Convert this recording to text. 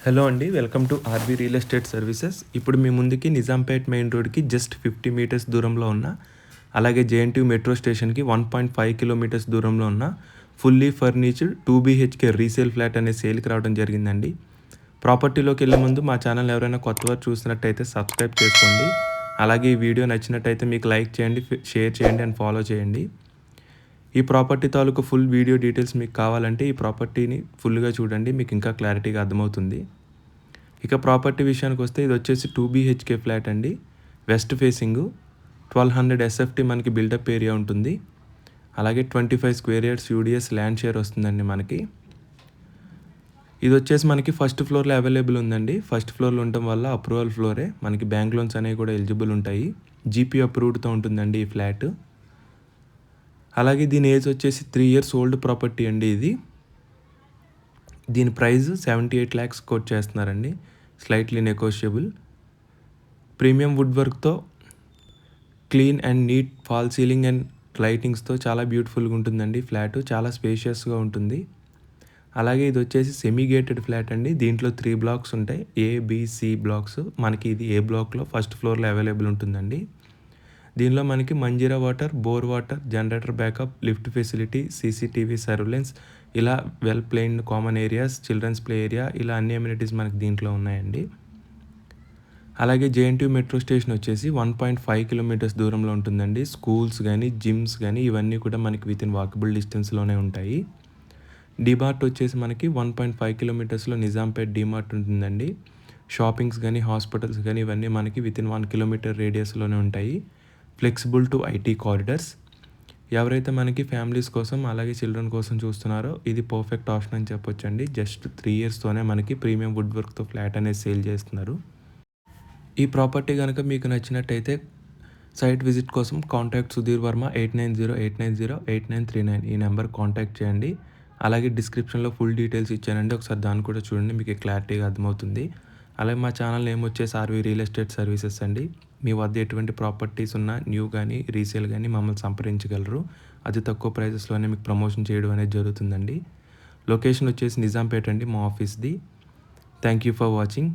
Hello అండి. Welcome to RB real estate services. ఇప్పుడు మీ ముందుకి నిజాంపేట్ మెయిన్ రోడ్‌కి జస్ట్ 50 మీటర్స్ దూరంలో ఉన్న, అలాగే జేఎన్‌టీయూ మెట్రో స్టేషన్‌కి 1.5 కిలోమీటర్స్ దూరంలో ఉన్న fully furnished 2 BHK resale flat అనే సేల్‌కి రావడం జరిగిందండి. ప్రాపర్టీలోకి వెళ్ళే ముందు మా ఛానల్ ఎవరైనా కొత్తవారు చూసినట్టయితే సబ్స్క్రైబ్ చేసుకోండి. అలాగే ఈ వీడియో నచ్చినట్టయితే మీకు లైక్ చేయండి, షేర్ చేయండి అండ్ ఫాలో చేయండి. ఈ ప్రాపర్టీ తాలూకు ఫుల్ వీడియో డీటెయిల్స్ మీకు కావాలంటే ఈ ప్రాపర్టీని ఫుల్గా చూడండి, మీకు ఇంకా క్లారిటీగా అర్థమవుతుంది. ఇక ప్రాపర్టీ విషయానికి వస్తే ఇది వచ్చేసి 2 బీహెచ్కే ఫ్లాట్ అండి. వెస్ట్ ఫేసింగ్ 1200 ఎస్ఎఫ్టీ మనకి బిల్డప్ ఏరియా ఉంటుంది. అలాగే 25 square yards UDS land share వస్తుందండి మనకి. ఇది వచ్చేసి మనకి ఫస్ట్ ఫ్లోర్లో అవైలబుల్ ఉందండి. ఫస్ట్ ఫ్లోర్లో ఉండటం వల్ల అప్రూవల్ ఫ్లోరే, మనకి బ్యాంక్ లోన్స్ అనేవి కూడా ఎలిజిబుల్ ఉంటాయి. జీపీ అప్రూవ్డ్తో ఉంటుందండి ఈ ఫ్లాట్. అలాగే దీని ఏజ్ వచ్చేసి 3 ఇయర్స్ ఓల్డ్ ప్రాపర్టీ అండి ఇది. దీని ప్రైస్ 78 lakhs కోట్ చేస్తున్నారండి, స్లైట్లీ నెగోషియబుల్. ప్రీమియం వుడ్ వర్క్తో clean and neat false ceiling and లైటింగ్స్తో చాలా బ్యూటిఫుల్గా ఉంటుందండి ఫ్లాట్. చాలా స్పేషియస్గా ఉంటుంది. అలాగే ఇది వచ్చేసి సెమీ గేటెడ్ ఫ్లాట్ అండి. దీంట్లో 3 బ్లాక్స్ ఉంటాయి, ఏబిసి బ్లాక్స్. మనకి ఇది ఏ బ్లాక్లో ఫస్ట్ ఫ్లోర్లో అవైలబుల్ ఉంటుందండి. దీనిలో మనకి Manjeera water, bore water, generator backup, lift facility, CCTV surveillance, ఇలా well planned common areas, children's play area, ఇలా అన్ని అమ్యూనిటీస్ మనకి దీంట్లో ఉన్నాయండి. అలాగే జేఎన్టీయూ మెట్రో స్టేషన్ వచ్చేసి 1.5 కిలోమీటర్స్ దూరంలో ఉంటుందండి. స్కూల్స్ కానీ, జిమ్స్ కానీ ఇవన్నీ కూడా మనకి విత్ ఇన్ వాకబుల్ డిస్టెన్స్లోనే ఉంటాయి. డిమార్ట్ వచ్చేసి మనకి 1.5 కిలోమీటర్స్లో నిజాంపేట్ డిమార్ట్ ఉంటుందండి. షాపింగ్స్ కానీ, హాస్పిటల్స్ కానీ ఇవన్నీ మనకి విత్ ఇన్ 1 కిలోమీటర్ రేడియస్లోనే ఉంటాయి. Flexible to IT corridors. ఎవరైతే మనకి ఫ్యామిలీస్ కోసం అలాగే చిల్డ్రన్ కోసం చూస్తున్నారో ఇది పర్ఫెక్ట్ ఆప్షన్ అని చెప్పొచ్చండి. జస్ట్ 3 ఇయర్స్తోనే మనకి ప్రీమియం వుడ్ వర్క్తో ఫ్లాట్ అనేది సేల్ చేస్తున్నారు. ఈ ప్రాపర్టీ కనుక మీకు నచ్చినట్టయితే సైట్ విజిట్ కోసం కాంటాక్ట్ సుధీర్ వర్మ 8908908939 ఈ నెంబర్ కాంటాక్ట్ చేయండి. అలాగే డిస్క్రిప్షన్లో ఫుల్ డీటెయిల్స్ ఇచ్చానండి, ఒకసారి దాన్ని కూడా చూడండి, మీకు క్లారిటీగా అర్థమవుతుంది. అలాగే మా ఛానల్ నేమ్ వచ్చేసి ఆర్వీ రియల్ ఎస్టేట్ సర్వీసెస్ అండి. మీ వద్ద ఎటువంటి ప్రాపర్టీస్ ఉన్నా, న్యూ కానీ రీసేల్ కానీ మమ్మల్ని సంప్రదించగలరు. అతి తక్కువ ప్రైజెస్లోనే మీకు ప్రమోషన్ చేయడం అనేది జరుగుతుందండి. లొకేషన్ వచ్చేసి నిజాంపేట అండి మా ఆఫీస్ది. Thank you for watching.